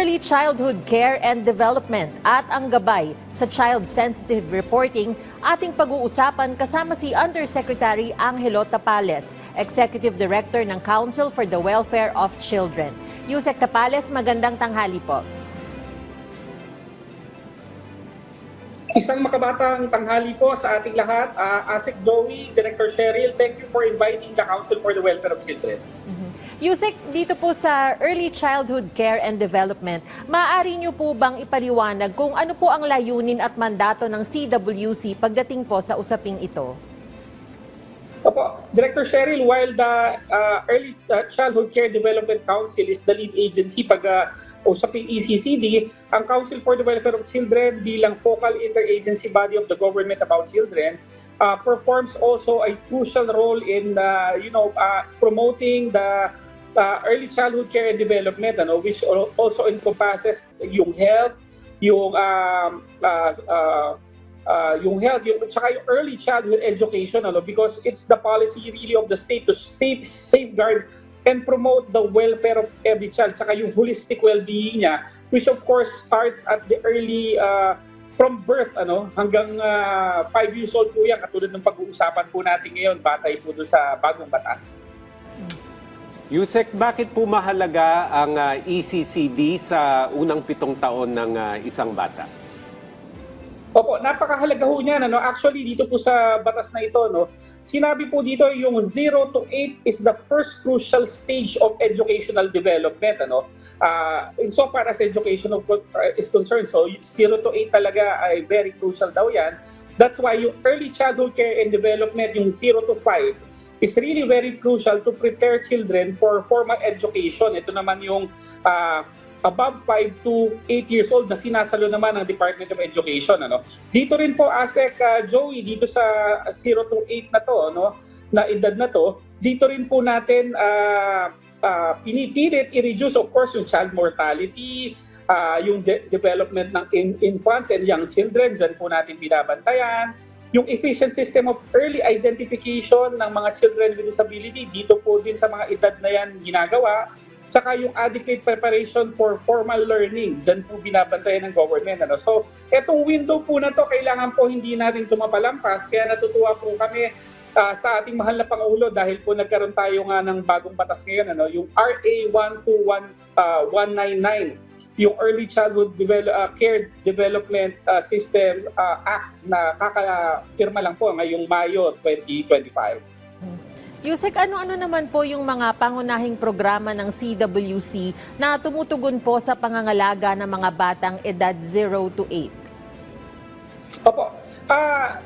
early childhood care and development at ang gabay sa child-sensitive reporting, ating pag-uusapan kasama si Undersecretary Angelo Tapales, Executive Director ng Council for the Welfare of Children. Yusek Tapales, magandang tanghali po. Isang makabatang tanghali po sa ating lahat. Asek Joey, Director Cheryl, thank you for inviting the Council for the Welfare of Children. Yusek, dito po sa Early Childhood Care and Development, maaari niyo po bang ipaliwanag kung ano po ang layunin at mandato ng CWC pagdating po sa usaping ito? Opo, Director Cheryl, while the Early Childhood Care Development Council is the lead agency pag usaping ECCD, ang Council for the Welfare of Children bilang focal interagency body of the government about children performs also a crucial role in promoting the early childhood care and development, which also encompasses yung health, yung tsaka yung early childhood education, because it's the policy really of the state to safeguard and promote the welfare of every child, tsaka yung holistic well-being niya, which of course starts at the early from birth hanggang 5 years old po yan, katulad ng pag-uusapan po natin ngayon, batay po doon sa bagong batas. Yusek, bakit po mahalaga ang ECCD sa unang 7 taon ng isang bata? Opo, napakahalaga ho niyan. Actually, dito po sa batas na ito, sinabi po dito yung 0 to 8 is the first crucial stage of educational development. Insofar as education is concerned, so 0 to 8 talaga ay very crucial daw yan. That's why yung early childhood care and development, yung 0 to 5, is really very crucial to prepare children for formal education. Ito naman yung above 5 to 8 years old na sinasalo naman ng Department of Education. Dito rin po, Asek Joey, dito sa 0 to 8 na to, na edad na to, dito rin po natin pinipilit i-reduce, of course, yung child mortality, yung development ng infants and young children, dyan po natin binabantayan. Yung efficient system of early identification ng mga children with disability, dito po din sa mga edad na yan ginagawa. Saka yung adequate preparation for formal learning, dyan po binabantayan ng government. So, etong window po na to, kailangan po hindi natin tumapalampas. Kaya natutuwa po kami sa ating mahal na Pangulo dahil po nagkaroon tayo nga ng bagong batas ngayon, yung RA 12199. Yung Early Childhood Care Development Systems Act na kakapirma lang po ngayong Mayo 2025. Yusek, ano-ano naman po yung mga pangunahing programa ng CWC na tumutugon po sa pangangalaga ng mga batang edad 0 to 8? Opo.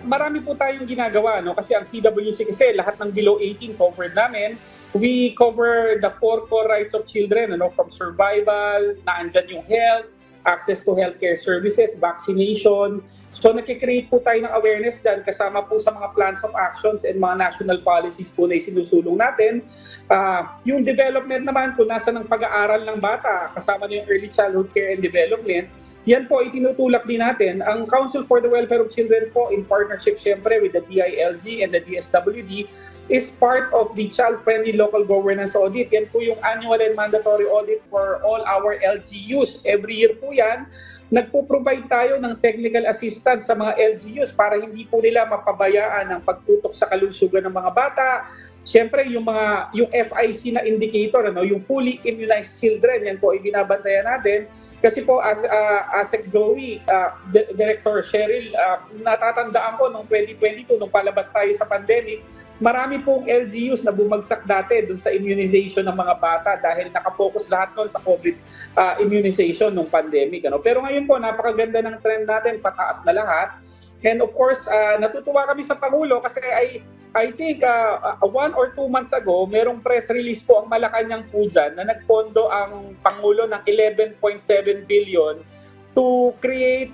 Marami po tayong ginagawa, kasi ang CWC kasi lahat ng below 18 covered namin. We cover the 4 core rights of children, from survival, naandyan yung health, access to healthcare services, vaccination. So nakikreate po tayo ng awareness dyan kasama po sa mga plans of actions and mga national policies po na isinusulong natin. Yung development naman, kung nasa ng pag-aaral ng bata, kasama na yung early childhood care and development, yan po itinutulak din natin. Ang Council for the Welfare of Children po, in partnership syempre with the DILG and the DSWD, is part of the Child-Friendly Local Governance Audit. Yan po yung annual and mandatory audit for all our LGUs. Every year po yan, nagpo-provide tayo ng technical assistance sa mga LGUs para hindi po nila mapabayaan ang pagtutok sa kalusugan ng mga bata. Siyempre, yung FIC na indicator, yung fully immunized children, yan po ay binabantayan natin. Kasi po, as Asek Joey, Director Cheryl, natatandaan ko noong 2022, nung palabas tayo sa pandemic, marami pong LGUs na bumagsak dati dun sa immunization ng mga bata dahil nakafocus lahat nun sa COVID immunization ng pandemic. Pero ngayon po, napakaganda ng trend natin, pataas na lahat. And of course, natutuwa kami sa Pangulo kasi I think 1 or 2 months ago, merong press release po ang Malacanang po dyan na nagpondo ang Pangulo ng 11.7 billion to create,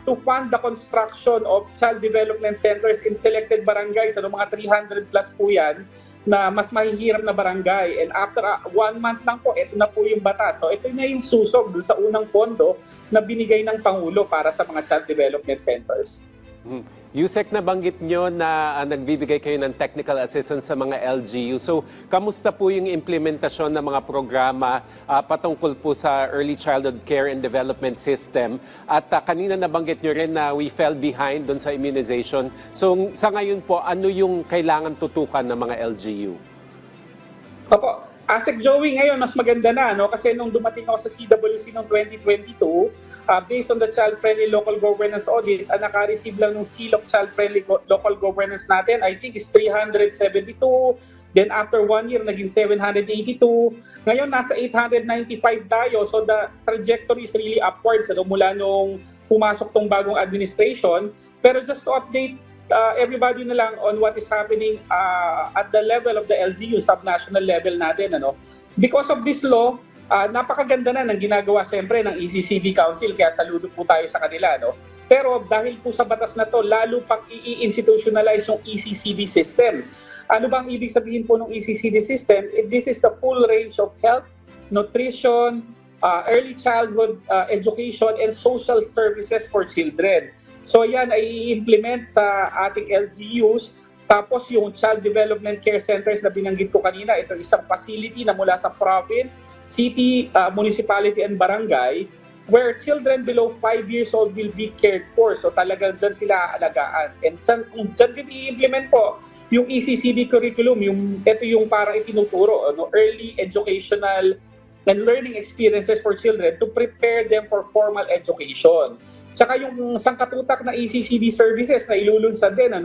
to fund the construction of child development centers in selected barangays, mga 300 plus po yan, na mas mahihirap na barangay. And after 1 month lang po, ito na po yung batas. So ito na yung susog dun sa unang pondo na binigay ng Pangulo para sa mga child development centers. Yusek, nabanggit nyo na nagbibigay kayo ng technical assistance sa mga LGU. So, kamusta po yung implementasyon ng mga programa patungkol po sa Early Childhood Care and Development System? At kanina nabanggit nyo rin na we fell behind doon sa immunization. So, sa ngayon po, ano yung kailangan tutukan ng mga LGU? Opo. Asek Joey, ngayon mas maganda na, no? Kasi nung dumating ako sa CWC noong 2022, based on the Child-Friendly Local Governance Audit, naka-receive lang ng seal of Child-Friendly Local Governance natin, I think is 372. Then after 1 year, naging 782. Ngayon, nasa 895 tayo. So the trajectory is really upwards, ano, mula nung pumasok tong bagong administration. Pero just to update everybody na lang on what is happening at the level of the LGU, sub-national level natin. Ano? Because of this law, napakaganda na ng ginagawa siyempre ng ECCD Council, kaya saludo po tayo sa kanila. No? Pero dahil po sa batas na to, lalo pang i-institutionalize yung ECCD system. Ano bang ibig sabihin po ng ECCD system? This is the full range of health, nutrition, early childhood education, and social services for children. So yan ay i-implement sa ating LGUs. Tapos yung Child Development Care Centers na binanggit ko kanina, ito isang facility na mula sa province, city, municipality, and barangay where children below 5 years old will be cared for. So talagang dyan sila aalagaan. And dyan din i-implement po yung ECCD curriculum, ito yung parang itinuturo, early educational and learning experiences for children to prepare them for formal education. Saka yung sangkatutak na ECCD services na ilulunsad din,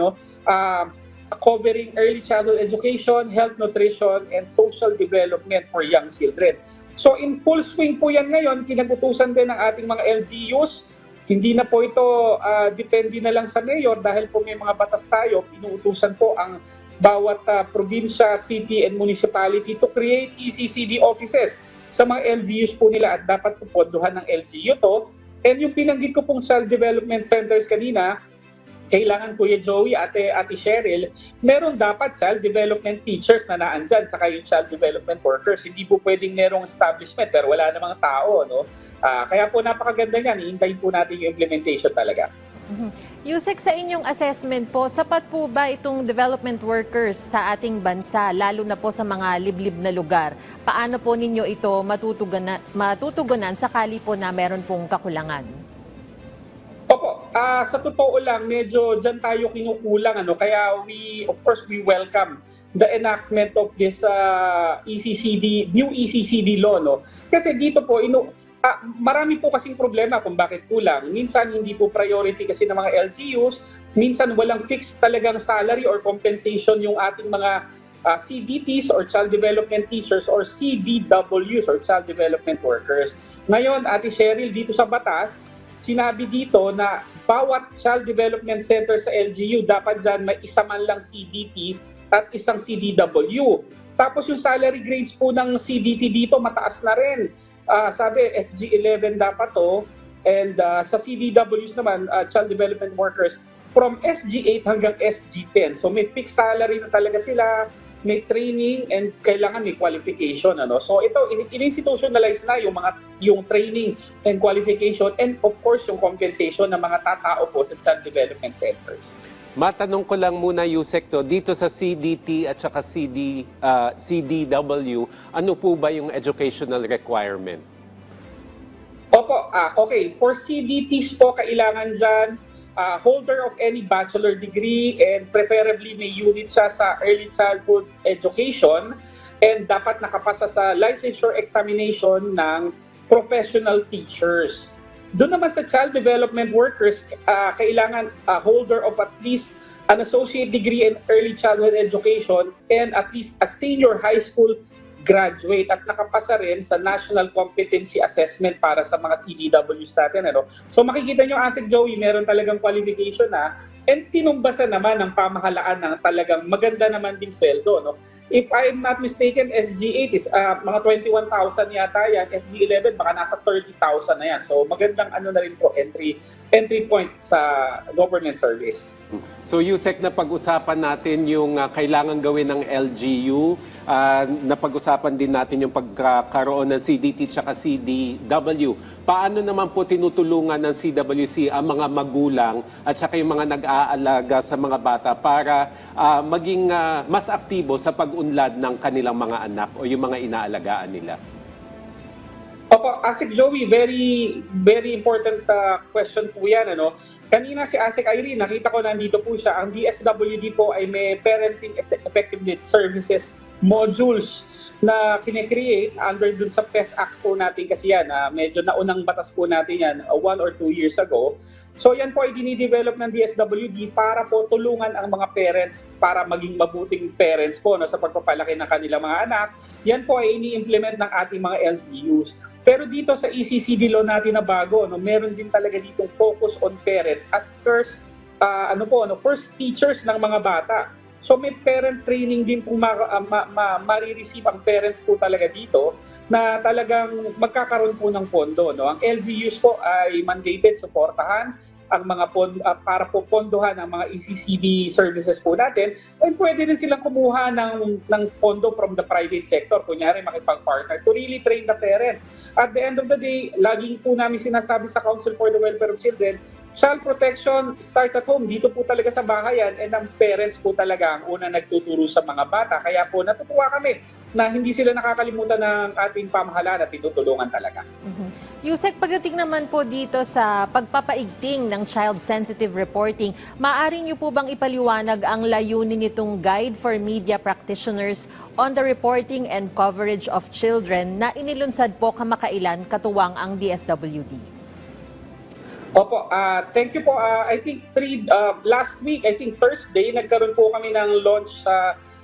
covering early childhood education, health, nutrition, and social development for young children. So in full swing po yan ngayon, pinag-utusan din ng ating mga LGUs. Hindi na po ito depende na lang sa mayor dahil po may mga batas tayo, pinuutusan po ang bawat probinsya, city, and municipality to create ECCD offices sa mga LGUs po nila at dapat po pondohan ng LGU to. And yung pinanggit ko pong Child Development Centers kanina, kailangan Kuya Joey, Ate Cheryl, meron dapat child development teachers na naandyan, saka yung child development workers. Hindi po pwedeng merong establishment pero wala namang tao. No? Kaya po napakaganda niyan, iintayin po natin yung implementation talaga. Yusek, sa inyong assessment po, sapat po ba itong development workers sa ating bansa, lalo na po sa mga liblib na lugar? Paano po ninyo ito matutugunan sakali po na meron pong kakulangan? Opo, sa totoo lang, medyo dyan tayo kinukulang. Kaya of course, we welcome the enactment of this new ECCD law. No? Kasi dito po, marami po kasing problema kung bakit kulang. Minsan hindi po priority kasi ng mga LGUs, minsan walang fixed talagang salary or compensation yung ating mga CDTs or Child Development Teachers or CDWs or Child Development Workers. Ngayon, Ate Cheryl, dito sa batas, sinabi dito na bawat Child Development Center sa LGU, dapat dyan may isa man lang CDT at isang CDW. Tapos yung salary grades po ng CDT dito, mataas na rin. Sabi, SG11 dapat to. And sa CDWs naman, Child Development Workers, from SG8 hanggang SG10. So may fixed salary na talaga sila, may training, and kailangan may qualification. So ito, in-institutionalize na yung training and qualification, and of course, yung compensation ng mga tatao po sa Child Development Centers. Matanong ko lang muna, Yusek, dito sa CDT at saka CDW, ano po ba yung educational requirement? Opo, okay. For CDTs po, kailangan dyan holder of any bachelor degree and preferably may unit siya sa early childhood education and dapat nakapasa sa licensure examination ng professional teachers. Doon naman sa child development workers, kailangan holder of at least an associate degree in early childhood education and at least a senior high school graduate at nakapasa rin sa National Competency Assessment para sa mga CDWs natin. So makikita nyo, Asik Joey, meron talagang qualification and tinumbasan naman ng pamahalaan ng talagang maganda naman ding sweldo. If I'm not mistaken, SG8 is mga 21,000 yata yan. SG11 baka nasa 30,000 na yan. So magandang na rin po entry point sa government service. So Yusek, na pag-usapan natin yung kailangan gawin ng LGU napag-usapan din natin yung pagkakaroon ng CDT at CDW. Paano naman po tinutulungan ng CWC ang mga magulang at saka yung mga nag-aalaga sa mga bata para maging mas aktibo sa pag-unlad ng kanilang mga anak o yung mga inaalagaan nila? Opo, Asik Joey, very very important question po yan. Kanina si Asik Irene, nakita ko nandito po siya. Ang DSWD po ay may Parenting Effectiveness Services modules na kine-create under dun sa PES Act po natin kasi yan. Medyo naunang batas po natin yan 1 or 2 years ago. So yan po ay dinidevelop ng DSWD para po tulungan ang mga parents para maging mabuting parents po sa pagpapalaki ng kanilang mga anak. Yan po ay ini-implement ng ating mga LGUs. Pero dito sa ECCD law natin na bago, meron din talaga ditong focus on parents as first teachers ng mga bata. So may parent training din po marireceive ang parents po talaga dito na talagang magkakaroon po ng pondo. Ang LGUs po ay mandated suportahan ang mga para po pondohan ang mga ECCD services po natin, and pwede din silang kumuha ng pondo from the private sector, kunyari makipag-partner to really train the parents. At the end of the day, laging po namin sinasabi sa Council for the Welfare of Children, child protection starts at home. Dito po talaga sa bahayan, and ang parents po talaga ang unang nagtuturo sa mga bata. Kaya po natutuwa kami na hindi sila nakakalimutan ng ating pamahalaan at tinutulungan talaga. Yusek, pagdating naman po dito sa pagpapaigting ng child-sensitive reporting, maaari niyo po bang ipaliwanag ang layunin nitong Guide for Media Practitioners on the Reporting and Coverage of Children na inilunsad po kamakailan katuwang ang DSWD? Opo, thank you po. I think last week, I think Thursday, nagkaroon po kami ng launch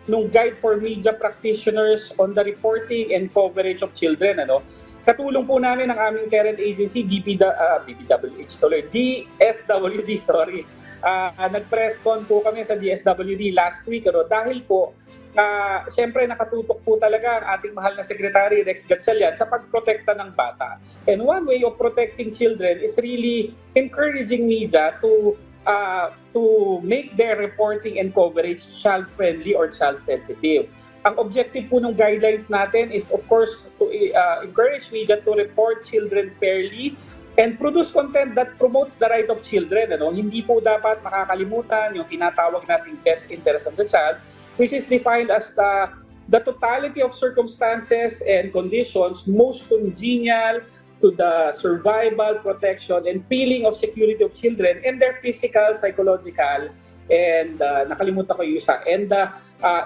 nung Guide for Media Practitioners on the Reporting and Coverage of Children. Katulong po namin ang aming parent agency, DSWD, sorry. Nag-press con po kami sa DSWD last week. Dahil po, siyempre nakatutok po talaga ang ating mahal na Secretary Rex Gatchalian sa pagprotekta ng bata. And one way of protecting children is really encouraging media to make their reporting and coverage child-friendly or child-sensitive. Ang objective po ng guidelines natin is of course to encourage media to report children fairly and produce content that promotes the right of children. Hindi po dapat makakalimutan yung tinatawag nating best interest of the child, which is defined as the totality of circumstances and conditions most congenial to the survival, protection, and feeling of security of children and their physical, psychological, and nakalimutan ko yung isa, and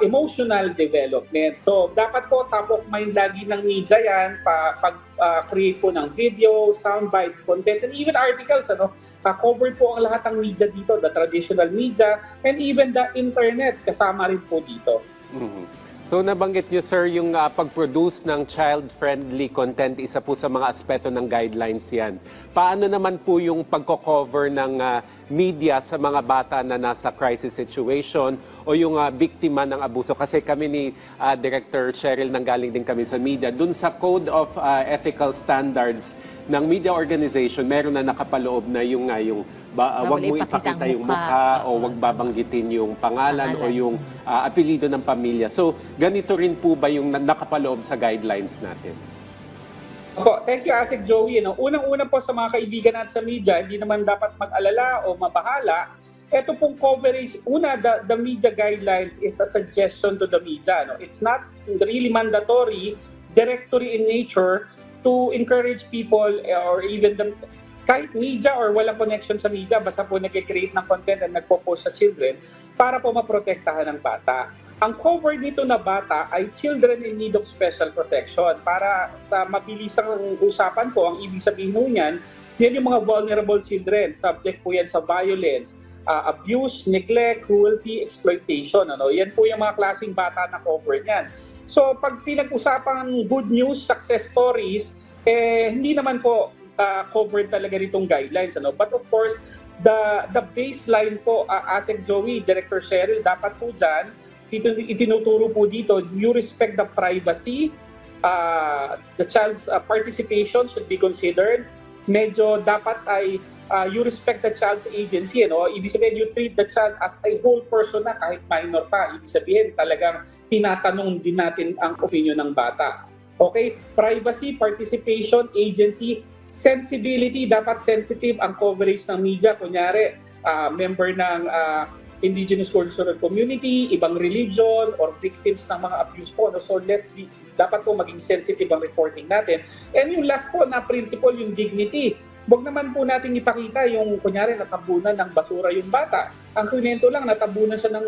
emotional development. So dapat po top of mind lagi ng media yan, pag-create po ng video, sound bites, contents, and even articles. Covered po ang lahat ng media dito, the traditional media, and even the internet, kasama rin po dito. So nabanggit niyo sir yung pag-produce ng child-friendly content, isa po sa mga aspeto ng guidelines yan. Paano naman po yung pagko-cover ng media sa mga bata na nasa crisis situation o yung biktima ng abuso? Kasi kami ni Director Cheryl, nanggaling din kami sa media. Dun sa Code of Ethical Standards ng media organization, meron na nakapaloob na yung wag mo ipakita yung mukha o wag babanggitin yung pangalan o yung apelido ng pamilya. So, ganito rin po ba yung nakapaloob sa guidelines natin? Opo, thank you, Asik Joey. Unang-una po sa mga kaibigan natin sa media, hindi naman dapat mag-alala o mabahala. Ito pong coverage, the media guidelines is a suggestion to the media. It's not really mandatory, directory in nature to encourage people or even kahit media or walang connection sa media, basta po nag-create ng content at nagpo-post sa children para po maprotektahan ng bata. Ang covered nito na bata ay children in need of special protection. Para sa mabilisang usapan ko, ang ibig sabihin niyan, yan yung mga vulnerable children. Subject po yan sa violence, abuse, neglect, cruelty, exploitation. Yan po yung mga klaseng bata na covered yan. So pag pinag-usapan good news, success stories, hindi naman po covered talaga nitong guidelines. But of course, the baseline po, Asik Joey, Director Cheryl, dapat po dyan, itinuturo po dito, you respect the privacy, the child's participation should be considered. Medyo dapat ay you respect the child's agency, ano? Ibig sabihin, you treat the child as a whole person na kahit minor pa. Ibig sabihin, talagang tinatanong din natin ang opinion ng bata. Okay? Privacy, participation, agency, sensibility, dapat sensitive ang coverage ng media. Kunyari, member ng indigenous cultural community, ibang religion, or victims ng mga abuse po. No? So dapat po maging sensitive ang reporting natin. And yung last po na principle, yung dignity. Huwag naman po natin ipakita yung, kunyari, natabunan ng basura yung bata. Ang kwento lang, natabunan siya ng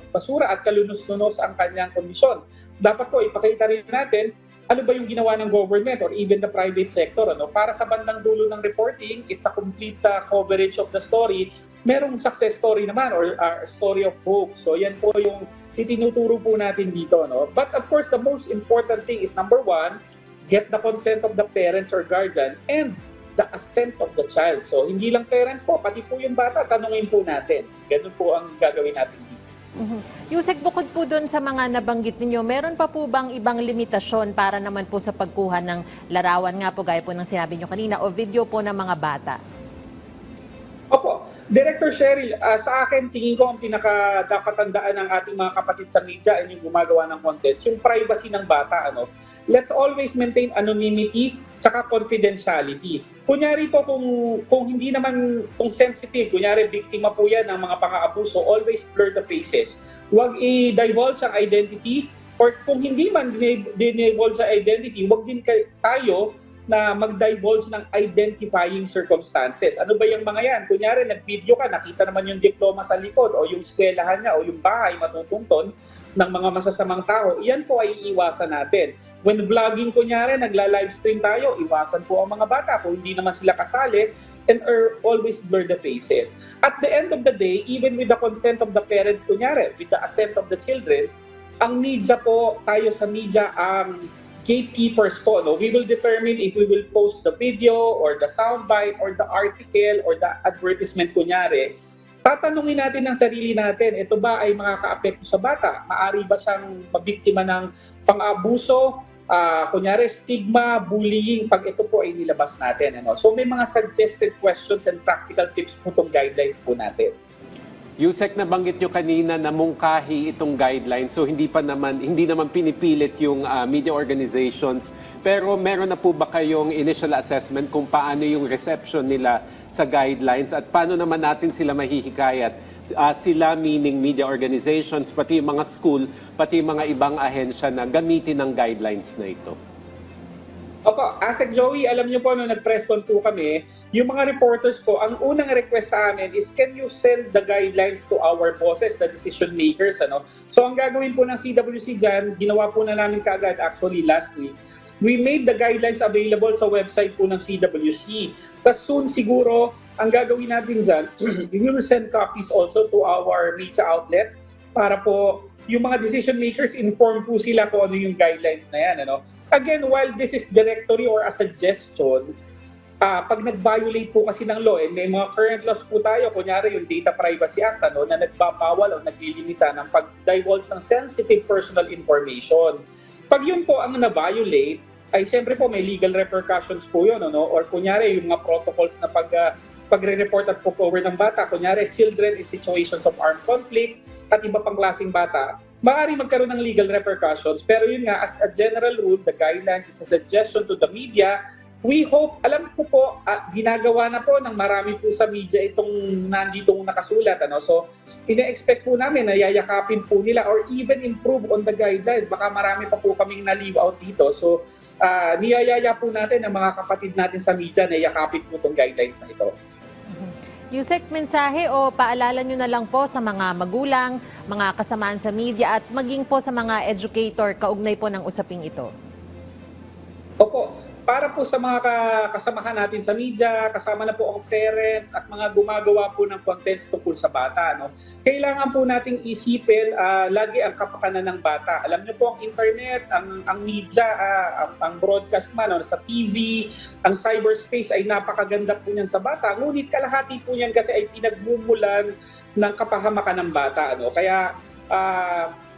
basura at kalunos-lunos ang kanyang kondisyon. Dapat po ipakita rin natin ano ba yung ginawa ng government or even the private sector. Ano? Para sa bandang dulo ng reporting, it's a complete coverage of the story. Merong success story naman or story of hope. So yan po yung itinuturo po natin dito. No? But of course, the most important thing is number one, get the consent of the parents or guardian and the assent of the child. So hindi lang parents po, pati po yung bata, tanungin po natin. Ganun po ang gagawin natin dito. Yusek, bukod po doon sa mga nabanggit ninyo, meron pa po bang ibang limitasyon para naman po sa pagkuha ng larawan nga po, gaya po ng sinabi nyo kanina, o video po ng mga bata? Opo. Director Cheryl, sa akin, tingin ko ang pinaka-dapat tandaan ng ating mga kapatid sa media ay yung gumagawa ng contents, yung privacy ng bata. Ano? Let's always maintain anonymity saka confidentiality. Kunyari po kung hindi naman, kung sensitive, kunyari biktima po yan ng mga pang-aabuso, always blur the faces. Huwag i-divulge ang identity, or kung hindi man dinivulge ang identity, huwag din tayo na mag-divulge ng identifying circumstances. Ano ba yung mga yan? Kunyari, nag-video ka, nakita naman yung diploma sa likod o yung eskwelahan niya o yung bahay matutunton ng mga masasamang tao. Iyan po ay iiwasan natin. When vlogging, kunyari, nagla-livestream tayo, iwasan po ang mga bata kung hindi naman sila kasali and always blur the faces. At the end of the day, even with the consent of the parents, kunyari, with the assent of the children, ang media po, tayo sa media, ang gatekeepers po, no? We will determine if we will post the video or the soundbite or the article or the advertisement, kunyari. Tatanungin natin ng sarili natin, ito ba ay makaka-apekto sa bata? Maari ba siyang mabiktima ng pang-abuso? Kunyari, stigma, bullying, pag ito po ay nilabas natin. Ano? So may mga suggested questions and practical tips po itong guidelines po natin. Yusek, nabanggit nyo kanina na mungkahi itong guidelines, so hindi naman pinipilit yung media organizations, pero meron na po ba kayong initial assessment kung paano yung reception nila sa guidelines at paano naman natin sila mahihikayat? Sila meaning media organizations, pati yung mga school, pati yung mga ibang ahensya na gamitin ang guidelines na ito. Opo, Asek Joey, alam niyo po, nung nag-press con po kami, yung mga reporters po, ang unang request sa amin is, can you send the guidelines to our bosses, the decision makers? Ano? So ang gagawin po ng CWC dyan, ginawa po na namin kaagad actually last week, we made the guidelines available sa website po ng CWC. Tapos soon siguro, ang gagawin natin dyan, we will send copies also to our media outlets para po yung mga decision makers, inform po sila kung ano yung guidelines na yan. Ano? Again, while this is directory or a suggestion, pag nag-violate po kasi ng law, and may mga current laws po tayo, kunyari yung Data Privacy Act, ano, na nagbabawal o naglilimita ng pag-divulge ng sensitive personal information. Pag yun po ang na-violate, ay siyempre po may legal repercussions po yun. Ano? Or kunyari yung mga protocols na pagre-report at pag-cover ng bata, kunyari children in situations of armed conflict, at iba pang klaseng bata, maaari magkaroon ng legal repercussions. Pero yun nga, as a general rule, the guidelines is a suggestion to the media. We hope, alam ko po, ginagawa na po ng marami po sa media itong nanditong nakasulat. Ano? So, ina-expect po namin na yayakapin po nila or even improve on the guidelines. Baka marami pa po kaming na-leave out dito. So, niyayaya po natin ang mga kapatid natin sa media na yakapin po itong guidelines na ito. Yusek, mensahe o paalala nyo na lang po sa mga magulang, mga kasamaan sa media at maging po sa mga educator kaugnay po ng usaping ito? Opo, para po sa mga kasamahan natin sa media, kasama na po ang parents at mga gumagawa po ng contents tungkol sa bata. No? Kailangan po nating isipin lagi ang kapakanan ng bata. Alam niyo po ang internet, ang media, ang broadcast man, sa TV, ang cyberspace ay napakaganda po niyan sa bata. Ngunit kalahati po niyan kasi ay pinagmumulan ng kapahamakan ng bata. Ano? Kaya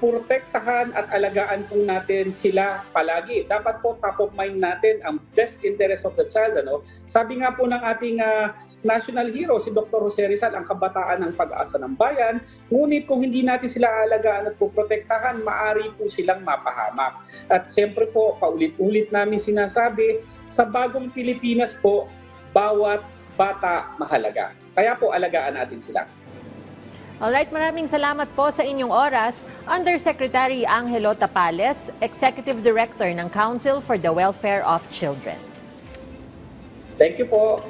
protektahan at alagaan po natin sila palagi. Dapat po top of mind natin ang best interest of the child. Sabi nga po ng ating national hero, si Dr. Jose Rizal, ang kabataan ng pag-asa ng bayan. Ngunit kung hindi natin sila alagaan at protektahan, maari po silang mapahamak. At siyempre po, paulit-ulit namin sinasabi, sa bagong Pilipinas po, bawat bata mahalaga. Kaya po alagaan natin sila. Alright, maraming salamat po sa inyong oras. Undersecretary Angelo Tapales, Executive Director ng Council for the Welfare of Children. Thank you po.